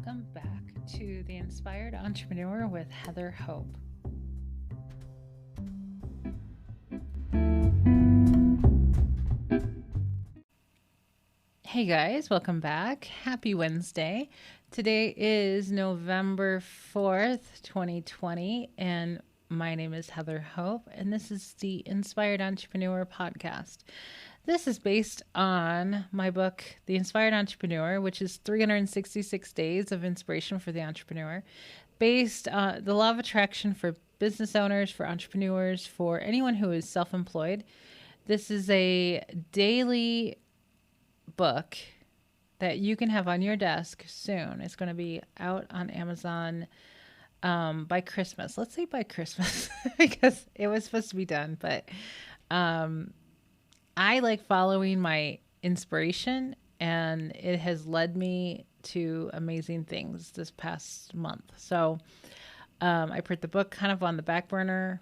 Welcome back to The Inspired Entrepreneur with Heather Hope. Hey guys, welcome back. Happy Wednesday. Today is November 4th, 2020, and my name is Heather Hope, and this is the Inspired Entrepreneur podcast. This is based on my book, The Inspired Entrepreneur, which is 366 days of inspiration for the entrepreneur, based on the law of attraction for business owners, for entrepreneurs, for anyone who is self-employed. This is a daily book that you can have on your desk soon. It's going to be out on Amazon by Christmas. Let's say by Christmas because it was supposed to be done, but I like following my inspiration, and it has led me to amazing things this past month. So I put the book kind of on the back burner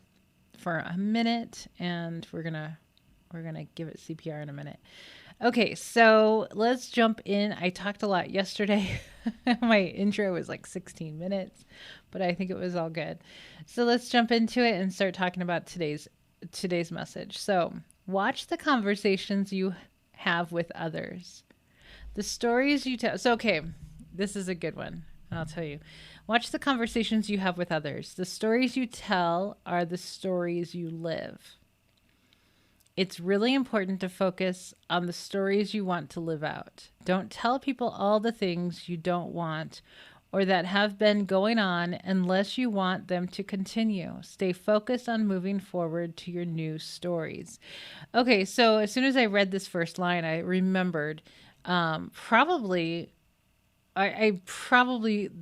for a minute, and we're gonna give it CPR in a minute. Okay, so let's jump in. I talked a lot yesterday. My intro was like 16 minutes, but I think it was all good. So let's jump into it and start talking about today's message. So, watch the conversations you have with others. The stories you tell. So, okay, this is a good one. I'll tell you. Watch the conversations you have with others. The stories you tell are the stories you live. It's really important to focus on the stories you want to live out. Don't tell people all the things you don't want or that have been going on unless you want them to continue. Stay focused on moving forward to your new stories. Okay, so as soon as I read this first line, I remembered probably the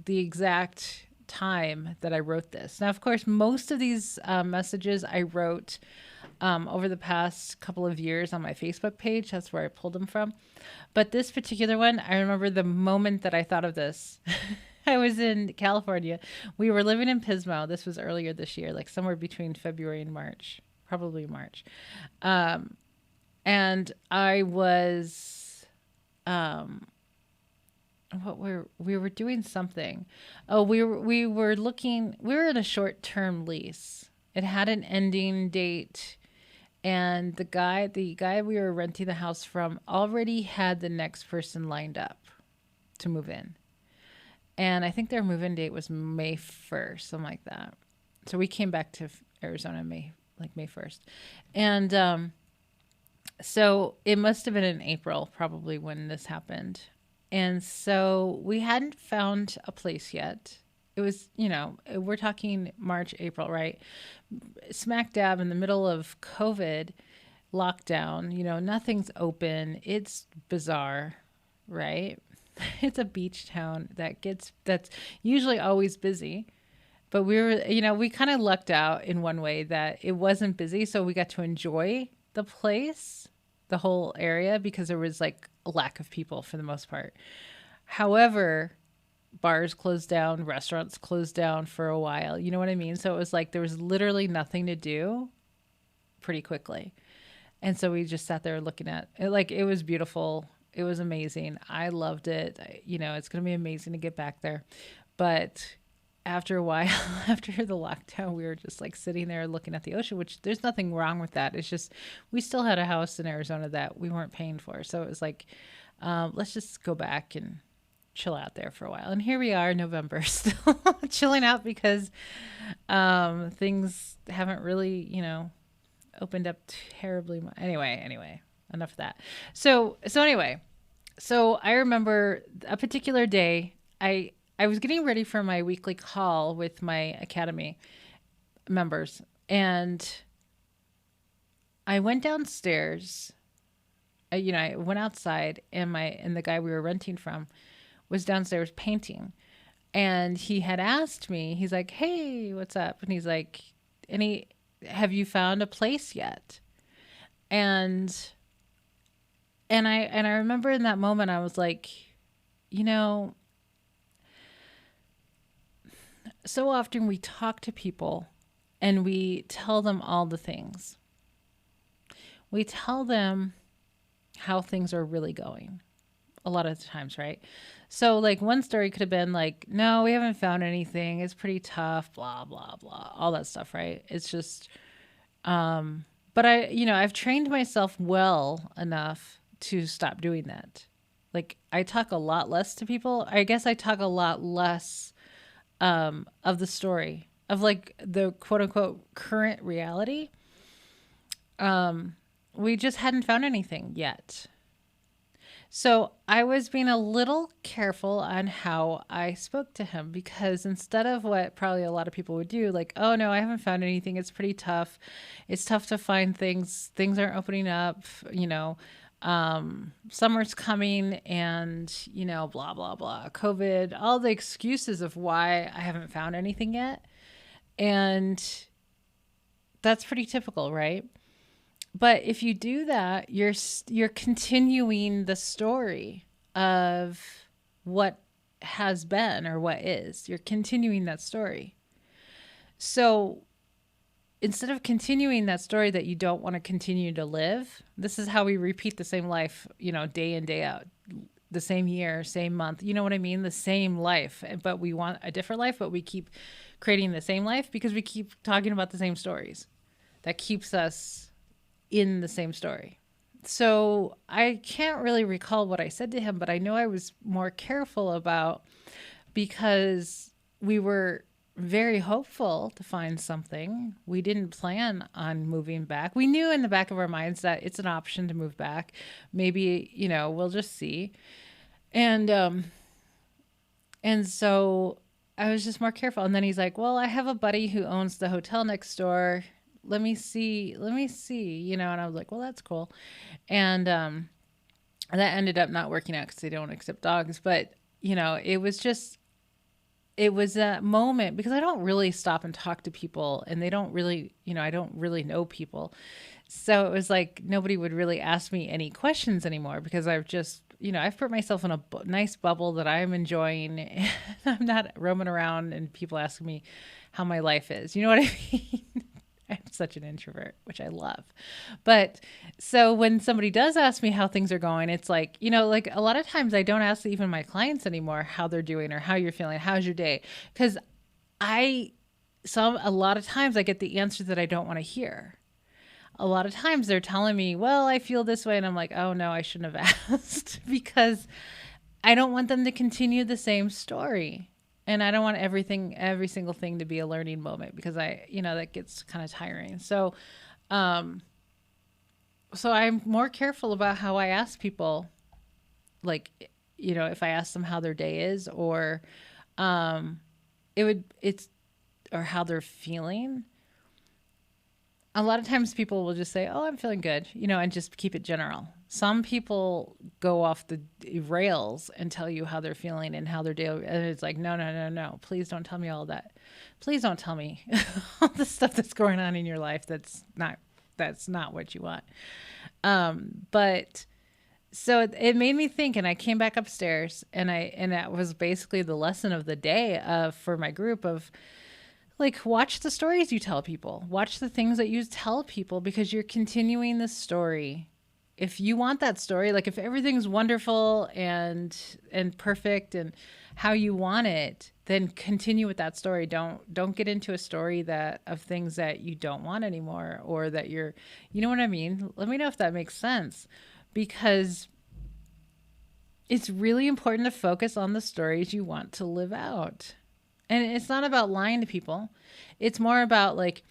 exact time that I wrote this. Now, of course, most of these messages I wrote over the past couple of years on my Facebook page. That's where I pulled them from. But this particular one, I remember the moment that I thought of this. I was in California. We were living in Pismo. This was earlier this year, like somewhere between February and March, probably March. And I was, we were doing something. Oh, we were in a short-term lease. It had an ending date, and the guy we were renting the house from already had the next person lined up to move in. And I think their move-in date was May 1st, something like that. So we came back to Arizona May 1st. And so it must have been in April probably when this happened. And so we hadn't found a place yet. It was, we're talking March, April, right? Smack dab in the middle of COVID lockdown, nothing's open. It's bizarre, right? It's a beach town that's usually always busy. But we kind of lucked out in one way that it wasn't busy. So we got to enjoy the place, the whole area, because there was like a lack of people for the most part. However, bars closed down, restaurants closed down for a while. You know what I mean? So it was like there was literally nothing to do pretty quickly. And so we just sat there looking at it. Like, it was beautiful. It was amazing. I loved it. It's going to be amazing to get back there. But after a while, after the lockdown, we were just like sitting there looking at the ocean, which there's nothing wrong with that. It's just we still had a house in Arizona that we weren't paying for. So it was like, let's just go back and chill out there for a while. And here we are, November, still chilling out because things haven't really, opened up terribly much. Anyway, enough of that. So I remember a particular day, I was getting ready for my weekly call with my academy members, and I went downstairs. I went outside, and the guy we were renting from was downstairs painting, and he had asked me. He's like, "Hey, what's up?" And he's like, "Have you found a place yet?" And I remember in that moment I was like, so often we talk to people and we tell them all the things. We tell them how things are really going. a lot of the times, right? So like one story could have been like, no, we haven't found anything. It's pretty tough, blah, blah, blah, all that stuff, right? It's just, but I've trained myself well enough to stop doing that. Like I talk a lot less to people. I guess I talk a lot less of the story of like the quote unquote current reality. We just hadn't found anything yet. So I was being a little careful on how I spoke to him because instead of what probably a lot of people would do, like, oh no, I haven't found anything. It's pretty tough. It's tough to find things. Things aren't opening up, summer's coming and, blah, blah, blah, COVID, all the excuses of why I haven't found anything yet. And that's pretty typical, right? But if you do that, you're continuing the story of what has been or what is. You're continuing that story. So instead of continuing that story that you don't want to continue to live, this is how we repeat the same life, day in, day out, the same year, same month. You know what I mean? The same life, but we want a different life, but we keep creating the same life because we keep talking about the same stories. That keeps us in the same story. So I can't really recall what I said to him, but I know I was more careful about because we were very hopeful to find something. We didn't plan on moving back. We knew in the back of our minds that it's an option to move back. Maybe, we'll just see. And so I was just more careful. And then he's like, well, I have a buddy who owns the hotel next door. Let me see, and I was like, well, that's cool. And that ended up not working out because they don't accept dogs. But, it was a moment because I don't really stop and talk to people and they don't really, I don't really know people. So it was like nobody would really ask me any questions anymore because I've just, I've put myself in a nice bubble that I'm enjoying. I'm not roaming around and people asking me how my life is. You know what I mean? I'm such an introvert, which I love. But so when somebody does ask me how things are going, it's like, like a lot of times I don't ask even my clients anymore how they're doing or how you're feeling. How's your day? Because a lot of times I get the answer that I don't want to hear. A lot of times they're telling me, well, I feel this way. And I'm like, oh no, I shouldn't have asked because I don't want them to continue the same story. And I don't want every single thing to be a learning moment because that gets kind of tiring. So I'm more careful about how I ask people, like, if I ask them how their day is or or how they're feeling. A lot of times people will just say, oh, I'm feeling good, and just keep it general. Some people go off the rails and tell you how they're feeling and how they're doing. And it's like, no. Please don't tell me all that. Please don't tell me all the stuff that's going on in your life. That's not what you want. But so it made me think, and I came back upstairs and that was basically the lesson of the day for my group of, like, watch the stories you tell people. Watch the things that you tell people because you're continuing the story. If you want that story, like if everything's wonderful and perfect and how you want it, then continue with that story. Don't get into a story of things that you don't want anymore or that you know what I mean? Let me know if that makes sense because it's really important to focus on the stories you want to live out. And it's not about lying to people. It's more about like,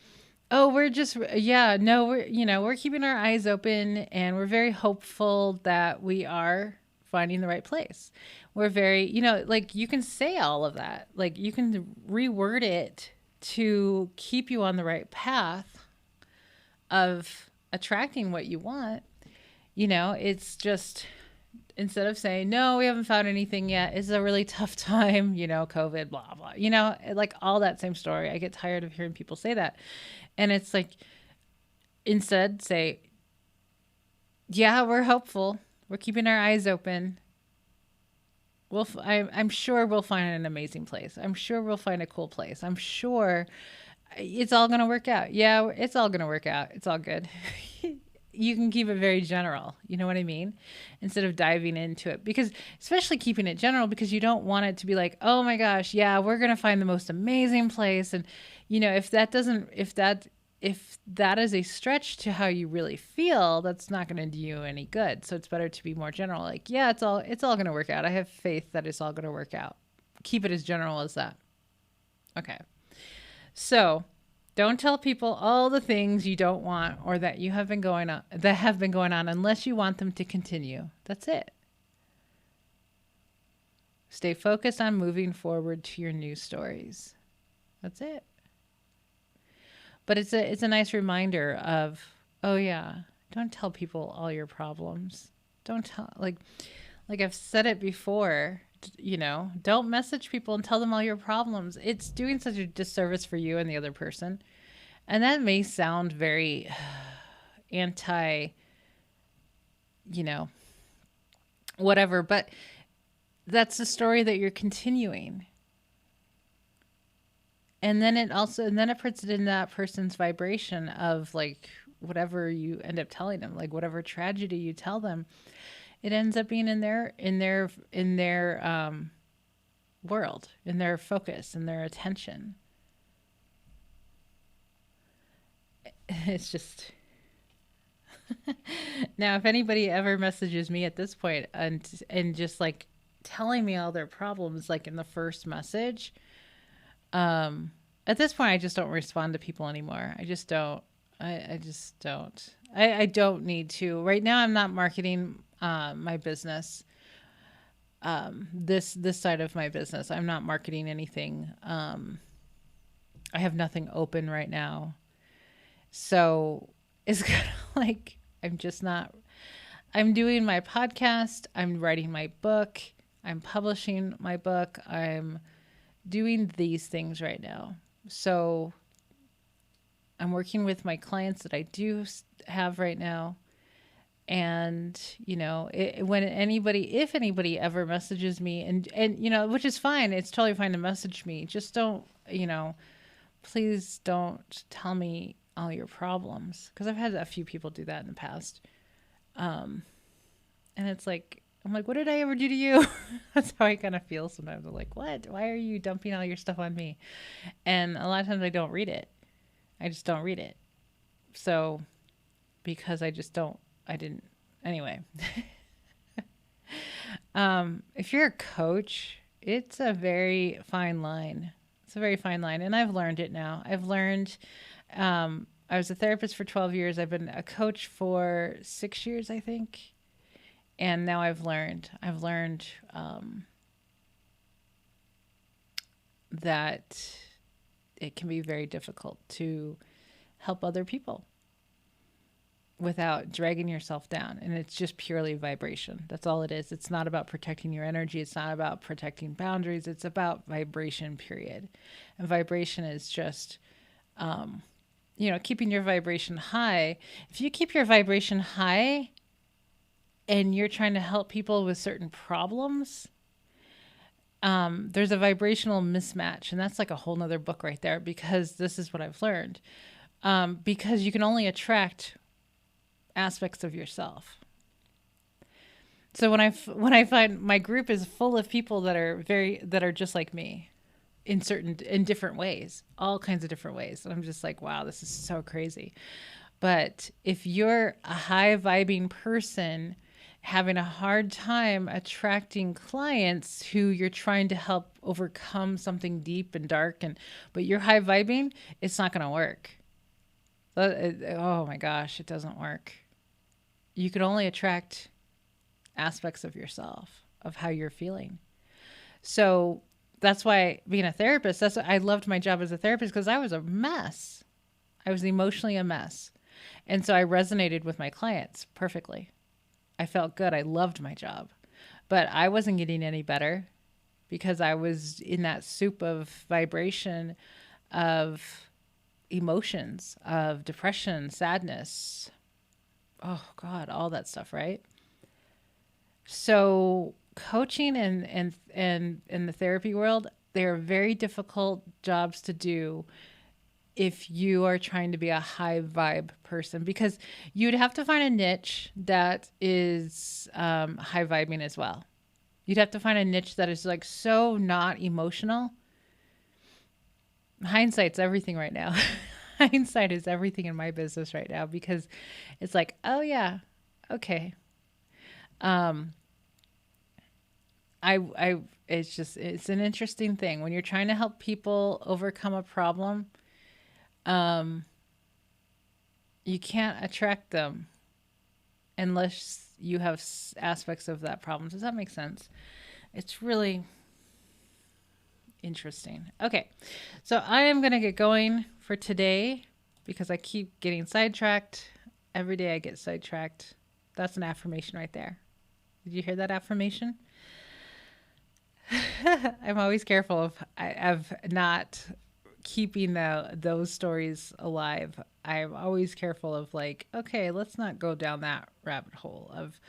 oh, we're keeping our eyes open and we're very hopeful that we are finding the right place. We're very, like you can say all of that. Like you can reword it to keep you on the right path of attracting what you want. It's just, instead of saying, no, we haven't found anything yet, it's a really tough time, COVID, blah, blah, like all that same story. I get tired of hearing people say that. And it's like, instead say, yeah, we're hopeful. We're keeping our eyes open. I'm sure we'll find an amazing place. I'm sure we'll find a cool place. I'm sure it's all going to work out. Yeah, it's all going to work out. It's all good. you can keep it very general. You know what I mean? Instead of diving into it, because especially keeping it general, because you don't want it to be like, oh my gosh, yeah, we're going to find the most amazing place. And, if that is a stretch to how you really feel, that's not going to do you any good. So it's better to be more general. Like, yeah, it's all going to work out. I have faith that it's all going to work out. Keep it as general as that. Okay. So don't tell people all the things you don't want or that have been going on unless you want them to continue. That's it. Stay focused on moving forward to your new stories. That's it. But it's a nice reminder of, oh yeah, don't tell people all your problems. Don't tell like I've said it before, don't message people and tell them all your problems. It's doing such a disservice for you and the other person. And that may sound very anti, you know, whatever, but that's the story that you're continuing. And then it puts it in that person's vibration of like whatever you end up telling them, like whatever tragedy you tell them, it ends up being in their world, in their focus, in their attention. It's just now, if anybody ever messages me at this point and just like telling me all their problems, like in the first message, at this point, I just don't respond to people anymore. I just don't. I just don't. I don't need to. Right now, I'm not marketing my business. This side of my business, I'm not marketing anything. I have nothing open right now. So it's kind of like I'm just not. I'm doing my podcast. I'm writing my book. I'm publishing my book. I'm doing these things right now. So I'm working with my clients that I do have right now. And, if anybody ever messages me and, which is fine. It's totally fine to message me. Just don't, please don't tell me all your problems. Cause I've had a few people do that in the past. And it's like, I'm like, what did I ever do to you? That's how I kind of feel sometimes. I'm like, what? Why are you dumping all your stuff on me? And a lot of times I don't read it. I just don't read it. So, because I didn't. Anyway. If you're a coach, it's a very fine line. It's a very fine line. And I've learned it now. I was a therapist for 12 years. I've been a coach for 6 years, I think. And now I've learned that it can be very difficult to help other people without dragging yourself down. And it's just purely vibration. That's all it is. It's not about protecting your energy. It's not about protecting boundaries. It's about vibration, period. And vibration is just, keeping your vibration high. If you keep your vibration high, and you're trying to help people with certain problems, there's a vibrational mismatch. And that's like a whole nother book right there, because this is what I've learned. Because you can only attract aspects of yourself. So when I find my group is full of people that are just like me in different ways, all kinds of different ways. And I'm just like, wow, this is so crazy. But if you're a high vibing person having a hard time attracting clients who you're trying to help overcome something deep and dark, but you're high vibing, it's not going to work. Oh my gosh, it doesn't work. You can only attract aspects of yourself, of how you're feeling. So that's why being a therapist, I loved my job as a therapist, because I was a mess. I was emotionally a mess. And so I resonated with my clients perfectly. I felt good. I loved my job, but I wasn't getting any better because I was in that soup of vibration, of emotions, of depression, sadness. Oh God, all that stuff, right? So coaching and in the therapy world, they are very difficult jobs to do if you are trying to be a high vibe person, because you'd have to find a niche that is high vibing as well. You'd have to find a niche that is like so not emotional. Hindsight's everything right now. Hindsight is everything in my business right now because it's like, oh yeah, okay. Um, it's an interesting thing when you're trying to help people overcome a problem. Um, you can't attract them unless you have aspects of that problem. Does that make sense? It's really interesting. Okay, so I am going to get going for today because I keep getting sidetracked. Every day I get sidetracked. That's an affirmation right there. Did you hear that affirmation? I'm always careful of not keeping those stories alive. I'm always careful of like, okay, let's not go down that rabbit hole of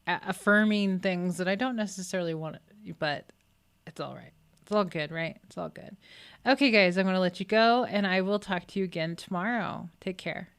affirming things that I don't necessarily want, but it's all right. It's all good, right? It's all good. Okay, guys, I'm going to let you go and I will talk to you again tomorrow. Take care.